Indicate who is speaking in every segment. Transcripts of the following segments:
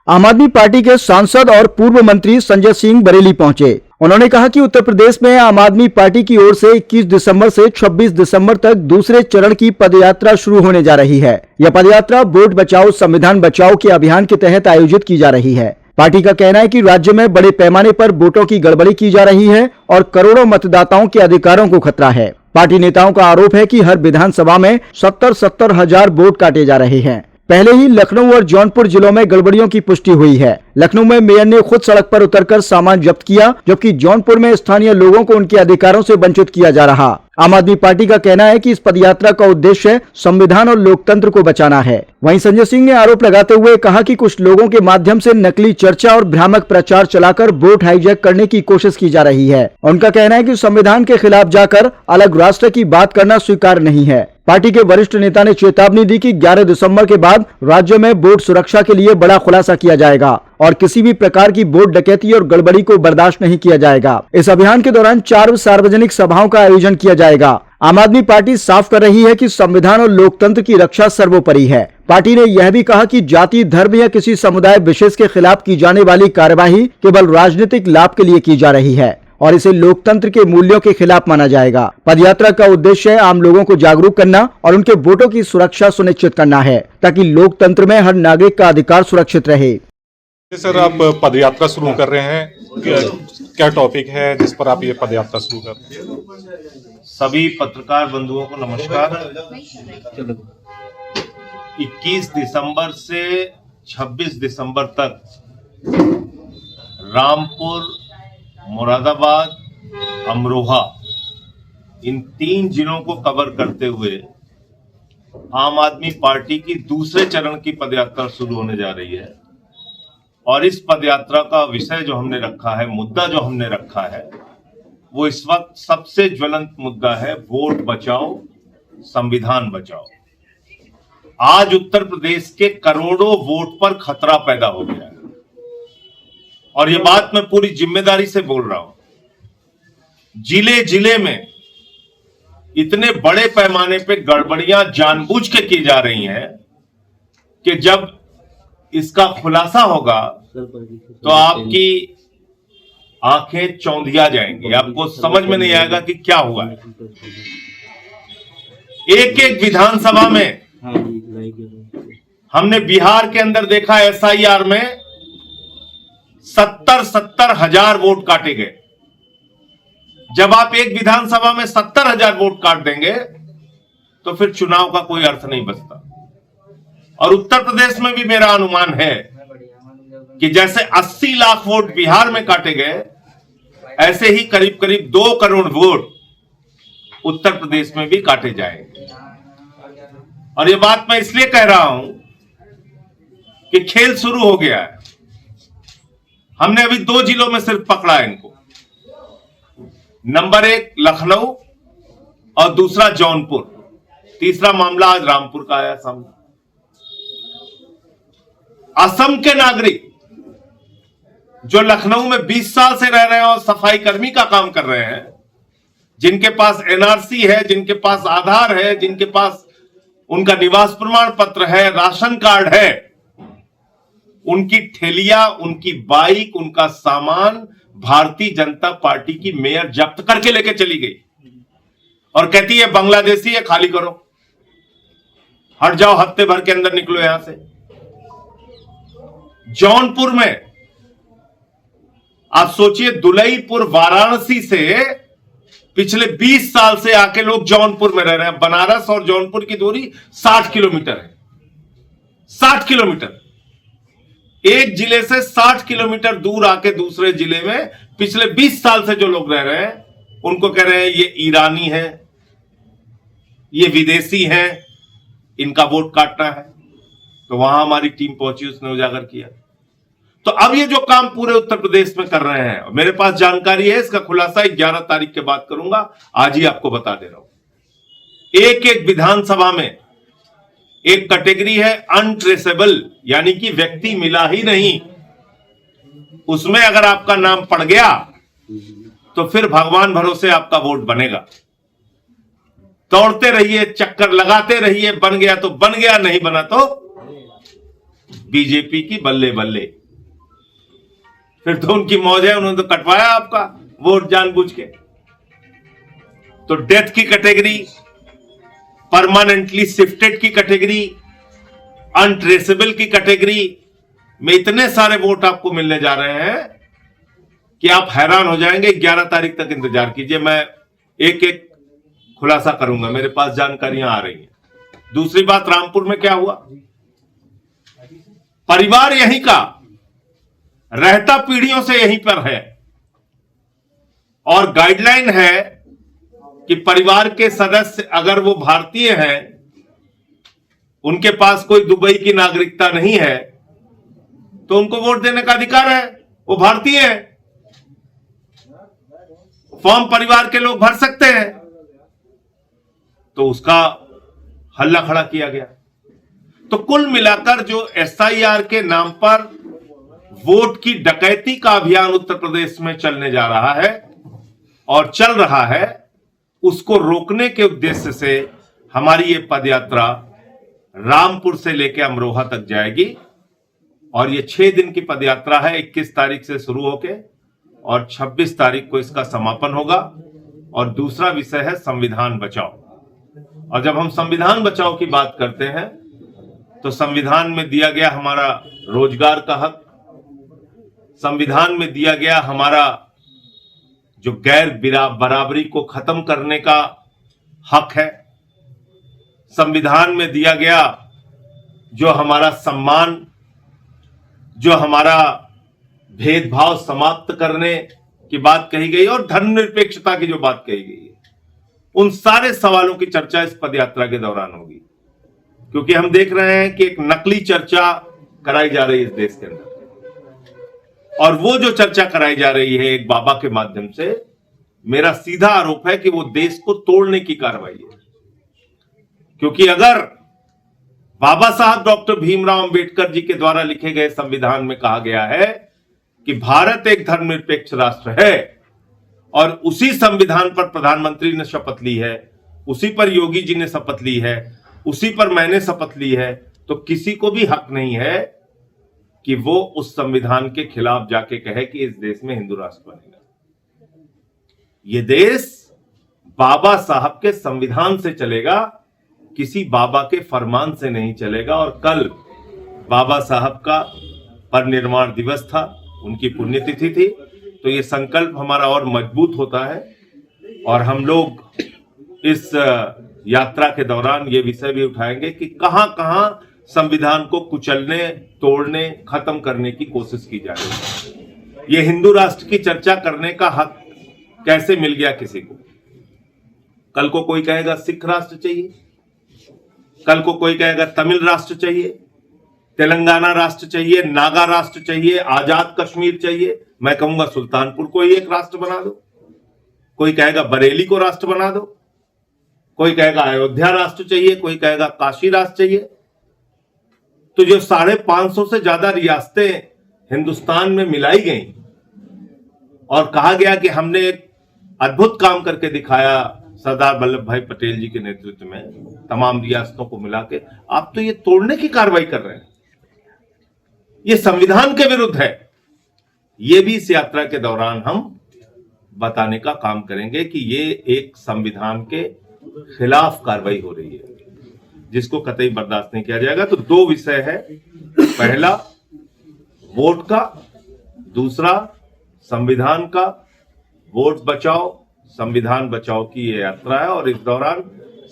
Speaker 1: आम आदमी पार्टी के सांसद और पूर्व मंत्री संजय सिंह बरेली पहुंचे। उन्होंने कहा कि उत्तर प्रदेश में आम आदमी पार्टी की ओर से 21 दिसंबर से 26 दिसंबर तक दूसरे चरण की पदयात्रा शुरू होने जा रही है। यह पदयात्रा वोट बचाओ संविधान बचाओ के अभियान के तहत आयोजित की जा रही है। पार्टी का कहना है कि राज्य में बड़े पैमाने पर वोटों की गड़बड़ी की जा रही है और करोड़ों मतदाताओं के अधिकारों को खतरा है। पार्टी नेताओं का आरोप है कि हर विधानसभा में 70 हजार वोट काटे जा रहे हैं। पहले ही लखनऊ और जौनपुर जिलों में गड़बड़ियों की पुष्टि हुई है। लखनऊ में मेयर ने खुद सड़क पर उतरकर सामान जब्त किया, जबकि जौनपुर में स्थानीय लोगों को उनके अधिकारों से वंचित किया जा रहा। आम आदमी पार्टी का कहना है कि इस पदयात्रा का उद्देश्य संविधान और लोकतंत्र को बचाना है। वहीं संजय सिंह ने आरोप लगाते हुए कहा कि कुछ लोगों के माध्यम से नकली चर्चा और भ्रामक प्रचार चलाकर वोट हाईजैक करने की कोशिश की जा रही है। उनका कहना है कि संविधान के खिलाफ जाकर अलग राष्ट्र की बात करना स्वीकार्य नहीं है। पार्टी के वरिष्ठ नेता ने चेतावनी दी कि 11 दिसंबर के बाद राज्य में वोट सुरक्षा के लिए बड़ा खुलासा किया जाएगा और किसी भी प्रकार की वोट डकैती और गड़बड़ी को बर्दाश्त नहीं किया जाएगा। इस अभियान के दौरान 4 सार्वजनिक सभाओं का आयोजन किया जाएगा। आम आदमी पार्टी साफ कर रही है कि संविधान और लोकतंत्र की रक्षा सर्वोपरि है। पार्टी ने यह भी कहा कि जाति, धर्म या किसी समुदाय विशेष के खिलाफ की जाने वाली कार्यवाही केवल राजनीतिक लाभ के लिए की जा रही है और इसे लोकतंत्र के मूल्यों के खिलाफ माना जाएगा। पदयात्रा का उद्देश्य है आम लोगों को जागरूक करना और उनके वोटों की सुरक्षा सुनिश्चित करना है, ताकि लोकतंत्र में हर नागरिक का अधिकार सुरक्षित रहे।
Speaker 2: सर, आप पदयात्रा शुरू कर रहे हैं, क्या टॉपिक है जिस पर आप ये पदयात्रा शुरू कर रहे हैं?
Speaker 3: सभी पत्रकार बंधुओं को नमस्कार। 21 दिसंबर से 26 दिसंबर तक रामपुर, मुरादाबाद, अमरोहा, इन 3 जिलों को कवर करते हुए आम आदमी पार्टी की दूसरे चरण की पदयात्रा शुरू होने जा रही है। और इस पदयात्रा का विषय जो हमने रखा है, मुद्दा जो हमने रखा है, वो इस वक्त सबसे ज्वलंत मुद्दा है, वोट बचाओ संविधान बचाओ। आज उत्तर प्रदेश के करोड़ों वोट पर खतरा पैदा हो गया है और ये बात मैं पूरी जिम्मेदारी से बोल रहा हूं। जिले जिले में इतने बड़े पैमाने पे गड़बड़ियां जानबूझ के की जा रही हैं कि जब इसका खुलासा होगा तो आपकी आंखें चौंधिया जाएंगी, आपको समझ में नहीं आएगा कि क्या हुआ है। एक एक विधानसभा में हमने बिहार के अंदर देखा, एसआईआर में 70 हजार वोट काटे गए। जब आप एक विधानसभा में 70 हजार वोट काट देंगे तो फिर चुनाव का कोई अर्थ नहीं बचता। और उत्तर प्रदेश में भी मेरा अनुमान है कि जैसे 80 लाख वोट बिहार में काटे गए, ऐसे ही करीब करीब 2 करोड़ वोट उत्तर प्रदेश में भी काटे जाएंगे। और ये बात मैं इसलिए कह रहा हूं कि खेल शुरू हो गया है। हमने अभी 2 जिलों में सिर्फ पकड़ा है इनको, नंबर 1 लखनऊ और दूसरा जौनपुर, तीसरा मामला आज रामपुर का आया सामने। असम के नागरिक जो लखनऊ में 20 साल से रह रहे हैं और सफाई कर्मी का काम कर रहे हैं, जिनके पास एनआरसी है, जिनके पास आधार है, जिनके पास उनका निवास प्रमाण पत्र है, राशन कार्ड है, उनकी ठेलिया, उनकी बाइक, उनका सामान भारतीय जनता पार्टी की मेयर जब्त करके लेके चली गई और कहती है बांग्लादेशी है, खाली करो, हट जाओ, हफ्ते भर के अंदर निकलो यहां से। जौनपुर में आप सोचिए, दुलईपुर, वाराणसी से पिछले 20 साल से आके लोग जौनपुर में रह रहे हैं। बनारस और जौनपुर की दूरी 60 किलोमीटर है। 60 किलोमीटर, एक जिले से 60 किलोमीटर दूर आके दूसरे जिले में पिछले 20 साल से जो लोग रह रहे हैं, उनको कह रहे हैं ये ईरानी है, ये विदेशी है, इनका वोट काटना है। तो वहां हमारी टीम पहुंची, उसने उजागर किया। तो अब ये जो काम पूरे उत्तर प्रदेश में कर रहे हैं, मेरे पास जानकारी है, इसका खुलासा 11 तारीख के बाद करूंगा, आज ही आपको बता दे रहा हूं। एक एक विधानसभा में एक कैटेगरी है अनट्रेसेबल, यानी कि व्यक्ति मिला ही नहीं, उसमें अगर आपका नाम पड़ गया तो फिर भगवान भरोसे आपका वोट बनेगा। दौड़ते रहिए, चक्कर लगाते रहिए, बन गया तो बन गया, नहीं बना तो बीजेपी की बल्ले बल्ले। फिर तो उनकी मौज है, उन्होंने तो कटवाया आपका वोट जानबूझ के। तो डेथ की कैटेगरी, परमानेंटली शिफ्टेड की कैटेगरी, अनट्रेसेबल की कैटेगरी में इतने सारे वोट आपको मिलने जा रहे हैं कि आप हैरान हो जाएंगे। 11 तारीख तक इंतजार कीजिए, मैं एक एक खुलासा करूंगा, मेरे पास जानकारियां आ रही हैं। दूसरी बात, रामपुर में क्या हुआ? परिवार यहीं का, रहता पीढ़ियों से यहीं पर है, और गाइडलाइन है कि परिवार के सदस्य अगर वो भारतीय हैं, उनके पास कोई दुबई की नागरिकता नहीं है, तो उनको वोट देने का अधिकार है, वो भारतीय है। फॉर्म परिवार के लोग भर सकते हैं। तो उसका हल्ला खड़ा किया गया। तो कुल मिलाकर जो एसआईआर के नाम पर वोट की डकैती का अभियान उत्तर प्रदेश में चलने जा रहा है और चल रहा है, उसको रोकने के उद्देश्य से हमारी ये पदयात्रा रामपुर से लेकर अमरोहा तक जाएगी। और ये 6 दिन की पदयात्रा है, 21 तारीख से शुरू होके और 26 तारीख को इसका समापन होगा। और दूसरा विषय है संविधान बचाओ। और जब हम संविधान बचाओ की बात करते हैं तो संविधान में दिया गया हमारा रोजगार का हक, संविधान में दिया गया हमारा जो गैर बराबरी को खत्म करने का हक है, संविधान में दिया गया जो हमारा सम्मान, जो हमारा भेदभाव समाप्त करने की बात कही गई और धर्मनिरपेक्षता की जो बात कही गई है, उन सारे सवालों की चर्चा इस पदयात्रा के दौरान होगी। क्योंकि हम देख रहे हैं कि एक नकली चर्चा कराई जा रही है इस देश के अंदर, और वो जो चर्चा कराई जा रही है एक बाबा के माध्यम से, मेरा सीधा आरोप है कि वो देश को तोड़ने की कार्रवाई है। क्योंकि अगर बाबा साहब डॉक्टर भीमराव अंबेडकर जी के द्वारा लिखे गए संविधान में कहा गया है कि भारत एक धर्मनिरपेक्ष राष्ट्र है, और उसी संविधान पर प्रधानमंत्री ने शपथ ली है, उसी पर योगी जी ने शपथ ली है, उसी पर मैंने शपथ ली है, तो किसी को भी हक नहीं है कि वो उस संविधान के खिलाफ जाके कहे कि इस देश में हिंदू राष्ट्र बनेगा। ये देश बाबा साहब के संविधान से चलेगा, किसी बाबा के फरमान से नहीं चलेगा। और कल बाबा साहब का परिनिर्वाण दिवस था, उनकी पुण्यतिथि थी, तो ये संकल्प हमारा और मजबूत होता है। और हम लोग इस यात्रा के दौरान ये विषय भी उठाएंगे कि कहां कहां संविधान को कुचलने, तोड़ने, खत्म करने की कोशिश की जा रही है। ये हिंदू राष्ट्र की चर्चा करने का हक कैसे मिल गया किसी को? कल को कोई कहेगा सिख राष्ट्र चाहिए, कल को कोई कहेगा तमिल राष्ट्र चाहिए, तेलंगाना राष्ट्र चाहिए, नागा राष्ट्र चाहिए, आजाद कश्मीर चाहिए। मैं कहूंगा सुल्तानपुर को ही एक राष्ट्र बना दो। कोई कहेगा बरेली को राष्ट्र बना दो, कोई कहेगा अयोध्या राष्ट्र चाहिए, कोई कहेगा काशी राष्ट्र चाहिए। तो जो 550 से ज्यादा रियासतें हिंदुस्तान में मिलाई गई और कहा गया कि हमने एक अद्भुत काम करके दिखाया सरदार वल्लभ भाई पटेल जी के नेतृत्व में, तमाम रियासतों को मिला के, आप तो ये तोड़ने की कार्रवाई कर रहे हैं। ये संविधान के विरुद्ध है। ये भी इस यात्रा के दौरान हम बताने का काम करेंगे कि ये एक संविधान के खिलाफ कार्रवाई हो रही है, जिसको कतई बर्दाश्त नहीं किया जाएगा। तो 2 विषय है, पहला वोट का, दूसरा संविधान का। वोट बचाओ, संविधान बचाओ की ये यात्रा है और इस दौरान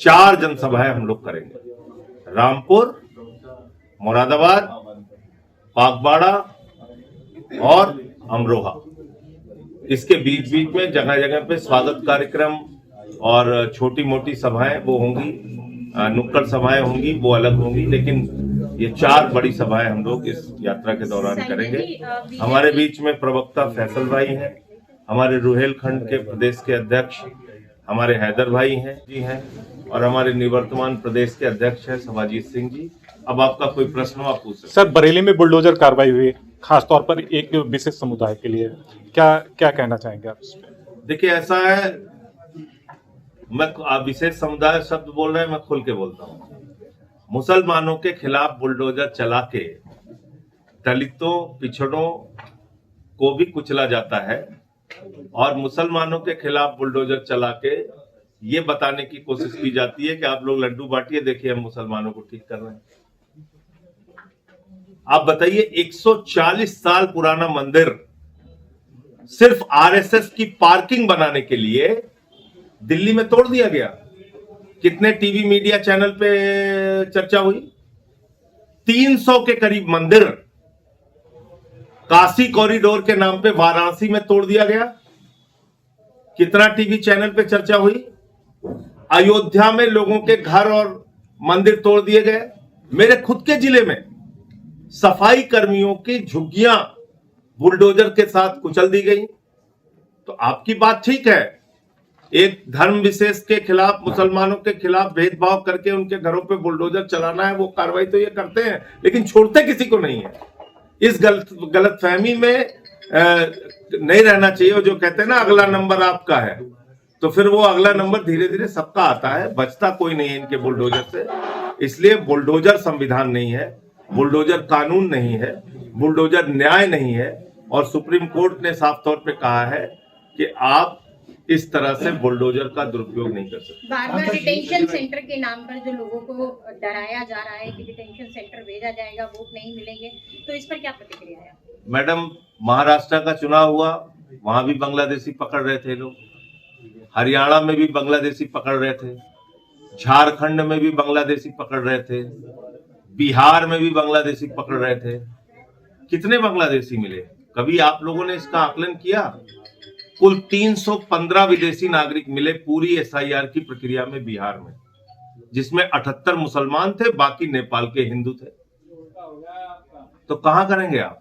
Speaker 3: 4 जनसभाएं हम लोग करेंगे। रामपुर, मुरादाबाद, बागबाड़ा और अमरोहा। इसके बीच बीच में जगह जगह पे स्वागत कार्यक्रम और छोटी मोटी सभाएं वो होंगी, नुक्कड़ सभाएं होंगी, वो अलग होंगी, लेकिन ये 4 बड़ी सभाएं हम लोग इस यात्रा के दौरान करेंगे। हमारे बीच में प्रवक्ता फैसल भाई हैं, हमारे रुहेलखंड के प्रदेश के अध्यक्ष हमारे हैदर भाई हैं और हमारे निवर्तमान प्रदेश के अध्यक्ष हैं सभाजीत सिंह जी। अब आपका कोई प्रश्न हो आप पूछ सकते हैं।
Speaker 2: सर, बरेली में बुलडोजर कार्रवाई हुई, खासतौर पर एक विशेष समुदाय के लिए, क्या कहना चाहेंगे आप इस पे?
Speaker 3: देखिए, ऐसा है, मैं आप विशेष समुदाय शब्द बोल रहे हैं, मैं खुल के बोलता हूँ। मुसलमानों के खिलाफ बुलडोजर चला के दलितों, पिछड़ों को भी कुचला जाता है और मुसलमानों के खिलाफ बुलडोजर चला के ये बताने की कोशिश की जाती है कि आप लोग लड्डू बांटिए, देखिए हम मुसलमानों को ठीक कर रहे हैं। आप बताइए, 140 साल पुराना मंदिर सिर्फ आरएसएस की पार्किंग बनाने के लिए दिल्ली में तोड़ दिया गया। कितने टीवी मीडिया चैनल पे चर्चा हुई? 300 के करीब मंदिर काशी कॉरिडोर के नाम पे वाराणसी में तोड़ दिया गया। कितना टीवी चैनल पे चर्चा हुई? अयोध्या में लोगों के घर और मंदिर तोड़ दिए गए। मेरे खुद के जिले में सफाई कर्मियों की झुग्गियां बुलडोजर के साथ कुचल दी गई। तो आपकी बात ठीक है, एक धर्म विशेष के खिलाफ, मुसलमानों के खिलाफ भेदभाव करके उनके घरों पे बुलडोजर चलाना है, वो कार्रवाई तो ये करते हैं, लेकिन छोड़ते किसी को नहीं है। इस गलतफहमी में नहीं रहना चाहिए। जो कहते हैं ना अगला नंबर आपका है, तो फिर वो अगला नंबर धीरे धीरे सबका आता है, बचता कोई नहीं है इनके बुलडोजर से। इसलिए बुलडोजर संविधान नहीं है, बुलडोजर कानून नहीं है, बुलडोजर न्याय नहीं है। और सुप्रीम कोर्ट ने साफ तौर पे कहा है कि आप इस तरह से बुलडोजर का दुरुपयोग नहीं कर सकते।
Speaker 4: बार-बार डिटेंशन सेंटर के नाम पर जो लोगों को डराया जा रहा है कि डिटेंशन सेंटर भेजा जाएगा, वोट नहीं मिलेंगे, तो इस पर क्या प्रतिक्रिया है?
Speaker 3: मैडम, महाराष्ट्र का चुनाव हुआ, वहां भी बांग्लादेशी पकड़ रहे थे लोग, हरियाणा में भी बांग्लादेशी पकड़ रहे थे, झारखंड में भी बांग्लादेशी पकड़ रहे थे, बिहार में भी बांग्लादेशी पकड़ रहे थे। कितने बांग्लादेशी मिले? कभी आप लोगों ने इसका आकलन किया? कुल 315 विदेशी नागरिक मिले पूरी एसआईआर की प्रक्रिया में बिहार में, जिसमें 78 मुसलमान थे, बाकी नेपाल के हिंदू थे। तो कहां करेंगे आप?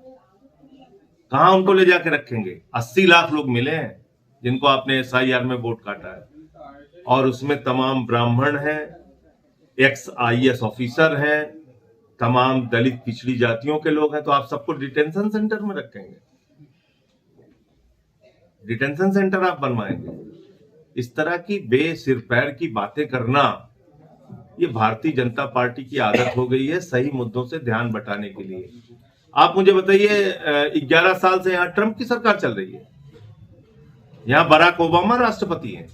Speaker 3: कहां उनको ले जाके रखेंगे? 80 लाख लोग मिले हैं जिनको आपने एसआईआर में वोट काटा है, और उसमें तमाम ब्राह्मण हैं, एक्स आईएएस ऑफिसर हैं, तमाम दलित पिछड़ी जातियों के लोग हैं। तो आप सबको डिटेंशन सेंटर में रखेंगे? डिटेंशन सेंटर आप बनवाएंगे? इस तरह की बेसिर पैर की बातें करना, ये भारतीय जनता पार्टी की आदत हो गई है सही मुद्दों से ध्यान बटाने के लिए। आप मुझे बताइए, 11 साल से यहां ट्रंप की सरकार चल रही है, यहां बराक ओबामा राष्ट्रपति हैं,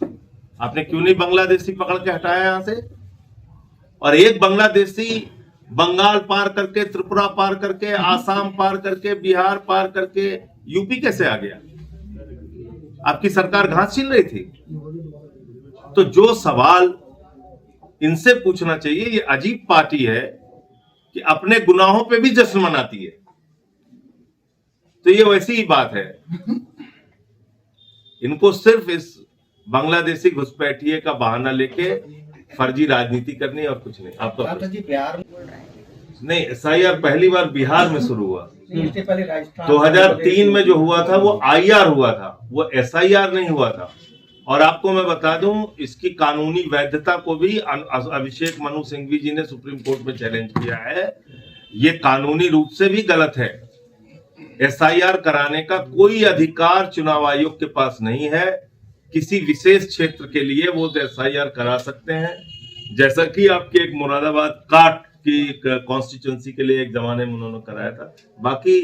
Speaker 3: आपने क्यों नहीं बांग्लादेशी पकड़ के हटाया यहां से? और एक बांग्लादेशी बंगाल पार करके, त्रिपुरा पार करके, आसाम पार करके, बिहार पार करके यूपी कैसे आ गया? आपकी सरकार घास छीन रही थी। तो जो सवाल इनसे पूछना चाहिए, ये अजीब पार्टी है कि अपने गुनाहों पे भी जश्न मनाती है। तो ये वैसी ही बात है, इनको सिर्फ इस बांग्लादेशी घुसपैठिए का बहाना लेके फर्जी राजनीति करनी और कुछ नहीं। आपका
Speaker 5: बिहार
Speaker 3: नहीं, एसआईआर पहली बार बिहार में शुरू हुआ।
Speaker 5: इससे पहले राजस्थान
Speaker 3: 2003 में जो हुआ था वो आईआर हुआ था, वो एसआईआर नहीं हुआ था। और आपको मैं बता दूं, इसकी कानूनी वैधता को भी अभिषेक मनु सिंघवी जी ने सुप्रीम कोर्ट में चैलेंज किया है। ये कानूनी रूप से भी गलत है। एसआईआर कराने का कोई अधिकार चुनाव आयोग के पास नहीं है। किसी विशेष क्षेत्र के लिए वो एसआईआर करा सकते हैं, जैसा कि आपके एक मुरादाबाद काट की कॉन्स्टिट्यूंसी के लिए एक जमाने में उन्होंने कराया था। बाकी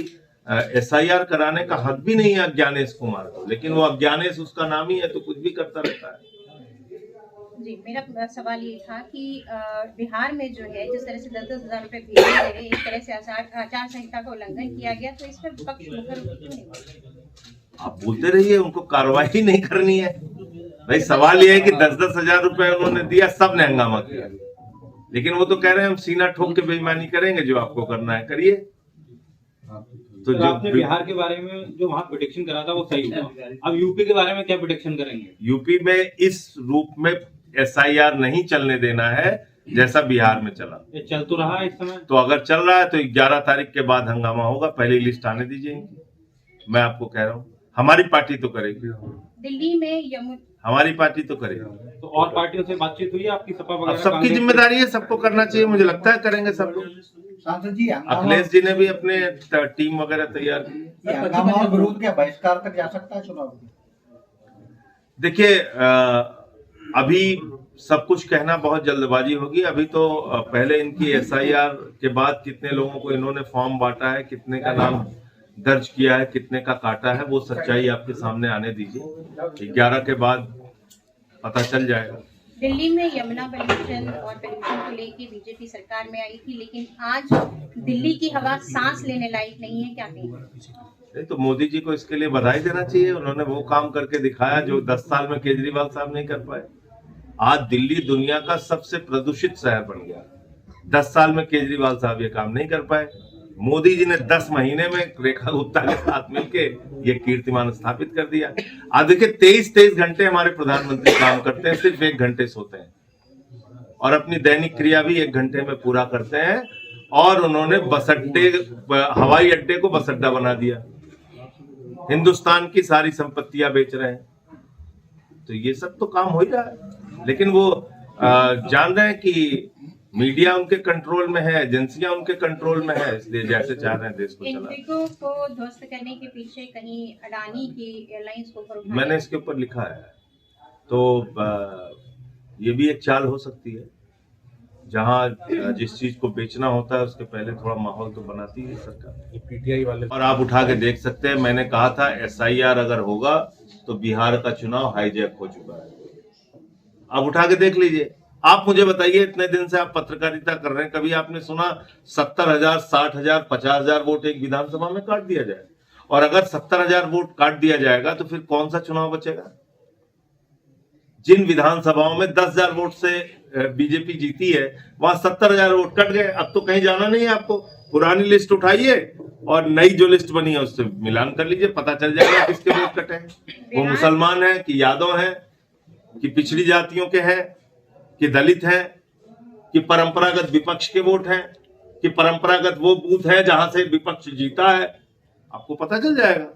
Speaker 3: एसआईआर कराने का हक भी नहीं है अज्ञानेश कुमार को, लेकिन वो अज्ञानेश उसका नाम ही है, तो कुछ भी करता रहता है।
Speaker 4: जी, मेरा सवाल ये था कि बिहार में जो है जिस तरह से 10-10 हजार रुपए भेजे गए, एक तरह से आचार संहिता का उल्लंघन किया गया, तो इस पर विपक्ष मुखर क्यों नहीं बोल?
Speaker 3: आप बोलते रहिए, उनको कार्रवाई नहीं करनी है भाई। सवाल ये है कि 10-10 हजार रुपए उन्होंने दिया, सबने हंगामा किया, लेकिन वो तो कह रहे हैं हम सीना ठोक के बेईमानी करेंगे, जो आपको करना है करिए।
Speaker 6: तो जो आपने बिहार के बारे में जो वहाँ प्रोटेक्शन करा था वो सही हुआ, अब यूपी के बारे में क्या प्रोटेक्शन करेंगे?
Speaker 3: यूपी में इस रूप में एसआईआर नहीं चलने देना है जैसा बिहार में चला।
Speaker 6: ये चल तो रहा है इस समय,
Speaker 3: तो अगर चल रहा है तो 11 तारीख के बाद हंगामा होगा। पहली लिस्ट आने दीजिए इनकी, मैं आपको कह रहा हूँ। हमारी पार्टी तो करेगी,
Speaker 4: दिल्ली में
Speaker 3: हमारी पार्टी तो करेगी।
Speaker 6: तो और पार्टियों से बातचीत हुई है आपकी? सपा वगैरह?
Speaker 3: अब सबकी जिम्मेदारी है, सबको करना चाहिए, मुझे लगता है करेंगे सब लोग।
Speaker 5: सांसद जी,
Speaker 3: अखिलेश जी ने भी अपने टीम वगैरह तैयार की।
Speaker 5: हंगामा और विरोध क्या बहिष्कार तक जा सकता है चुनाव?
Speaker 3: देखिए, अभी सब कुछ कहना बहुत जल्दबाजी होगी। अभी तो पहले इनकी SIR के बाद कितने लोगों को इन्होंने फॉर्म बांटा है, कितने का नाम दर्ज किया है, कितने का काटा है, वो सच्चाई आपके सामने आने दीजिए। 11 के बाद पता चल जाएगा।
Speaker 4: दिल्ली में यमुना पॉल्यूशन और पॉल्यूशन को लेके बीजेपी सरकार में आई थी, लेकिन आज दिल्ली की हवा सांस लेने लायक नहीं है, क्या कहेंगे?
Speaker 3: नहीं तो मोदी जी को इसके लिए बधाई देना चाहिए। उन्होंने वो काम करके दिखाया जो 10 साल में केजरीवाल साहब नहीं कर पाए। आज दिल्ली दुनिया का सबसे प्रदूषित शहर बन गया। 10 साल में केजरीवाल साहब ये काम नहीं कर पाए। मोदी जी ने 10 महीने में रेखा गुप्ता के साथ मिलके ये कीर्तिमान स्थापित कर दिया। आज देखिए 23 घंटे हमारे प्रधानमंत्री काम करते हैं, सिर्फ 1 घंटे सोते हैं और अपनी दैनिक क्रिया भी 1 घंटे में पूरा करते हैं। और उन्होंने बस अड्डे, हवाई अड्डे को बस अड्डा बना दिया। हिंदुस्तान की सारी संपत्तियां बेच रहे हैं। तो ये सब तो काम हो ही रहा है, लेकिन वो जान रहे हैं कि मीडिया उनके कंट्रोल में है, एजेंसियां उनके कंट्रोल में है, इसलिए जैसे चाह रहे हैं देश को चला।
Speaker 4: इंडिगो को ध्वस्त करने के पीछे कहीं अडानी की एयरलाइंस को ऊपर उठाया?
Speaker 3: मैंने इसके ऊपर लिखा है। तो ये भी एक चाल हो सकती है, जहां जिस चीज को बेचना होता है उसके पहले थोड़ा माहौल तो बनाती है सरकार।
Speaker 2: पीटीआई वाले
Speaker 3: और आप उठा के देख सकते हैं, मैंने कहा था SIR अगर होगा तो बिहार का चुनाव हाईजैक हो चुका है। आप उठा के देख लीजिए। आप मुझे बताइए, इतने दिन से आप पत्रकारिता कर रहे हैं, कभी आपने सुना 70,000, 60,000, 50,000 वोट एक विधानसभा में काट दिया जाए? और अगर 70,000 वोट काट दिया जाएगा तो फिर कौन सा चुनाव बचेगा? जिन विधानसभाओं में 10,000 वोट से बीजेपी जीती है, वहां 70,000 वोट कट गए। अब तो कहीं जाना नहीं है आपको, पुरानी लिस्ट उठाइए और नई जो लिस्ट बनी है उससे मिलान कर लीजिए, पता चल जाएगा किसके वोट कटे हैं। वो मुसलमान है कि यादव है कि पिछड़ी जातियों के हैं कि दलित हैं कि परंपरागत विपक्ष के वोट हैं कि परंपरागत वो बूथ है जहां से विपक्ष जीता है, आपको पता चल जाएगा।